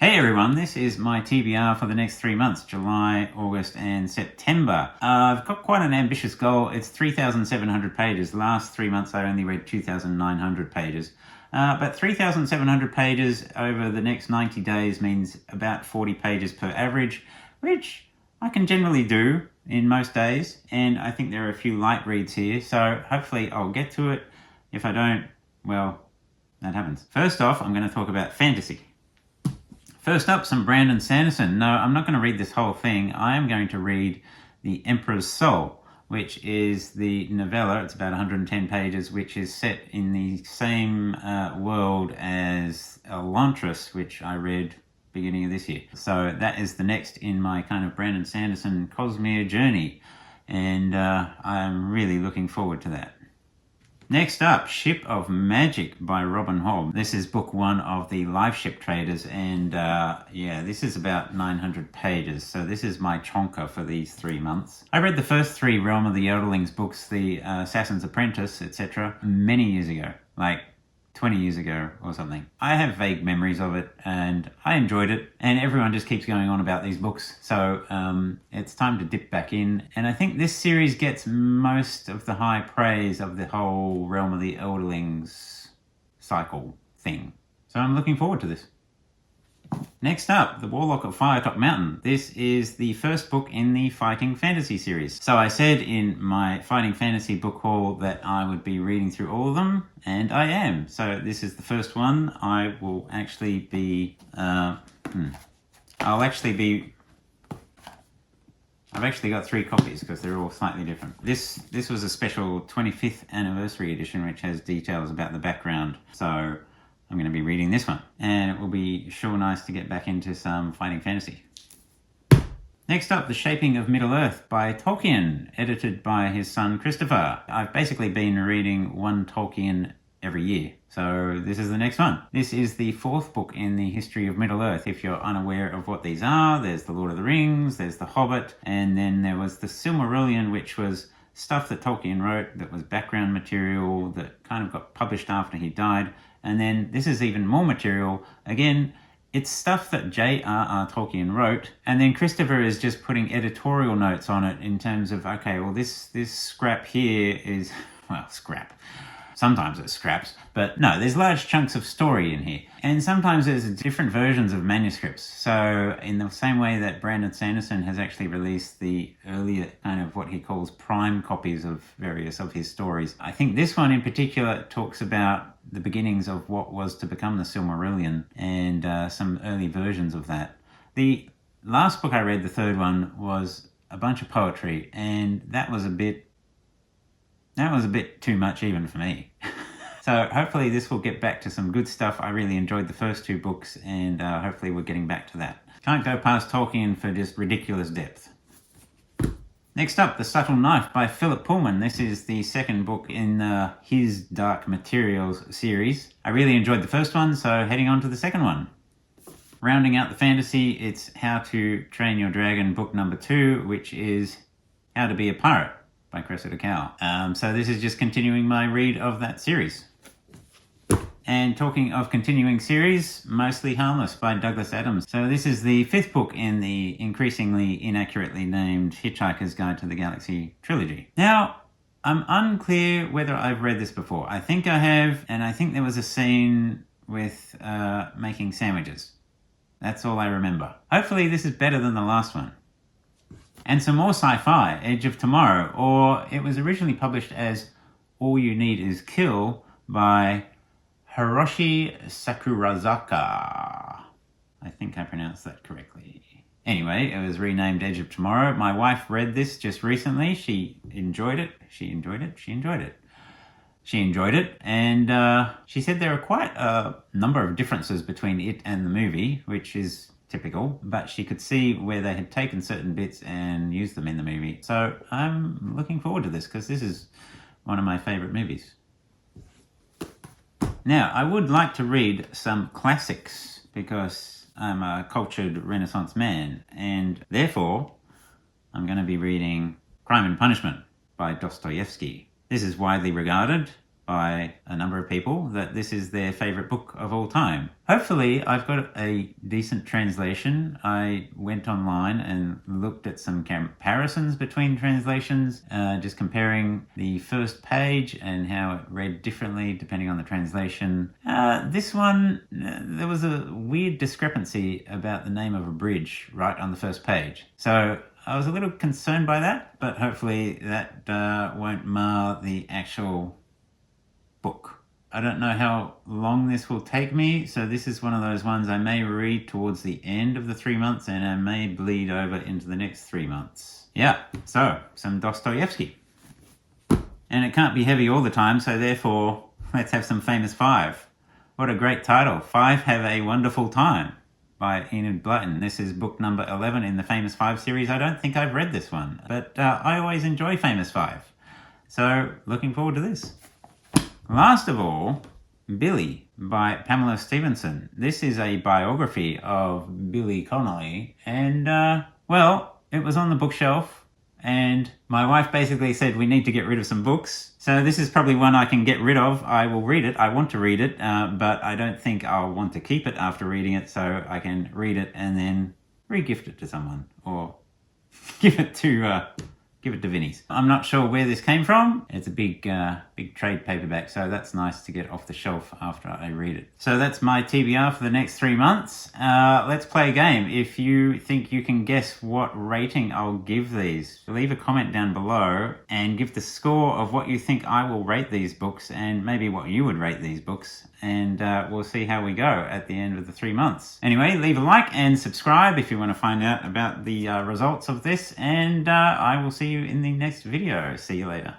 Hey everyone, this is my TBR for the next 3 months, July, August and September. I've got quite an ambitious goal. It's 3,700 pages. Last 3 months I only read 2,900 pages. But 3,700 pages over the next 90 days means about 40 pages per average, which I can generally do in most days. And I think there are a few light reads here, so hopefully I'll get to it. If I don't, well, that happens. First off, I'm going to talk about fantasy. First up, some Brandon Sanderson. No, I'm not going to read this whole thing. I am going to read The Emperor's Soul, which is the novella. It's about 110 pages, which is set in the same world as Elantris, which I read beginning of this year. So that is the next in my kind of Brandon Sanderson Cosmere journey, and I'm really looking forward to that. Next up, Ship of Magic by Robin Hobb. This is book one of the Live Ship Traders, and this is about 900 pages. So this is my chonker for these 3 months. I read the first 3 Realm of the Elderlings books, the Assassin's Apprentice, etc., many years ago, like 20 years ago or something. I have vague memories of it, and I enjoyed it, and everyone just keeps going on about these books, so it's time to dip back in. And I think this series gets most of the high praise of the whole Realm of the Elderlings cycle thing, so I'm looking forward to this. Next up, The Warlock of Firetop Mountain. This is the first book in the Fighting Fantasy series. So I said in my Fighting Fantasy book haul that I would be reading through all of them, and I am. So this is the first one. I will actually be... I've actually got 3 copies because they're all slightly different. This was a special 25th anniversary edition which has details about the background. So I'm going to be reading this one, and it will be sure nice to get back into some fighting fantasy. Next up, The Shaping of Middle-earth by Tolkien, edited by his son Christopher. I've basically been reading one Tolkien every year, so this is the next one. This is the 4th book in the history of Middle-earth. If you're unaware of what these are, there's The Lord of the Rings, there's The Hobbit, and then there was The Silmarillion, which was stuff that Tolkien wrote that was background material that kind of got published after he died. And then this is even more material. Again, it's stuff that J.R.R. Tolkien wrote, and then Christopher is just putting editorial notes on it in terms of, okay, well, this scrap here is, well, scrap. Sometimes it's scraps, but no, there's large chunks of story in here. And sometimes there's different versions of manuscripts. So in the same way that Brandon Sanderson has actually released the earlier kind of what he calls prime copies of various of his stories, I think this one in particular talks about the beginnings of what was to become the Silmarillion and some early versions of that. The last book I read, the 3rd one, was a bunch of poetry, and that was a bit too much even for me. So hopefully this will get back to some good stuff. I really enjoyed the first 2 books, and hopefully we're getting back to that. Can't go past Tolkien for just ridiculous depth. Next up, The Subtle Knife by Philip Pullman. This is the 2nd book in his Dark Materials series. I really enjoyed the first one, so heading on to the 2nd one. Rounding out the fantasy, it's How to Train Your Dragon book number 2, which is How to Be a Pirate by Cressida Cowell. So this is just continuing my read of that series. And talking of continuing series, Mostly Harmless by Douglas Adams. So this is the 5th book in the increasingly inaccurately named Hitchhiker's Guide to the Galaxy trilogy. Now, I'm unclear whether I've read this before. I think I have, and I think there was a scene with making sandwiches. That's all I remember. Hopefully this is better than the last one. And some more sci-fi, Edge of Tomorrow, or it was originally published as All You Need Is Kill by Hiroshi Sakurazaka. I think I pronounced that correctly. Anyway, it was renamed Edge of Tomorrow. My wife read this just recently. She enjoyed it. And she said there are quite a number of differences between it and the movie, which is typical, but she could see where they had taken certain bits and used them in the movie. So I'm looking forward to this because this is one of my favorite movies. Now, I would like to read some classics because I'm a cultured Renaissance man, and therefore I'm going to be reading Crime and Punishment by Dostoevsky. This is widely regarded by a number of people that this is their favorite book of all time. Hopefully, I've got a decent translation. I went online and looked at some comparisons between translations, just comparing the first page and how it read differently depending on the translation. This one, there was a weird discrepancy about the name of a bridge right on the first page. So I was a little concerned by that, but hopefully that won't mar the actual book. I don't know how long this will take me, so this is one of those ones I may read towards the end of the 3 months and I may bleed over into the next 3 months. Yeah, so some Dostoevsky. And it can't be heavy all the time, so therefore let's have some Famous Five. What a great title, Five Have a Wonderful Time by Enid Blyton. This is book number 11 in the Famous Five series. I don't think I've read this one, but I always enjoy Famous Five. So looking forward to this. Last of all, Billy by Pamela Stephenson. This is a biography of Billy Connolly, and well, it was on the bookshelf, and my wife basically said we need to get rid of some books. So this is probably one I can get rid of. I will read it. I want to read it, but I don't think I'll want to keep it after reading it, so I can read it and then re-gift it to someone, or give it to Vinnie's. I'm not sure where this came from. It's a big trade paperback, so that's nice to get off the shelf after I read it. So that's my TBR for the next 3 months. Let's play a game. If you think you can guess what rating I'll give these, leave a comment down below and give the score of what you think I will rate these books and maybe what you would rate these books, and we'll see how we go at the end of the 3 months. Anyway, leave a like and subscribe if you want to find out about the results of this, and I will see you in the next video. See you later.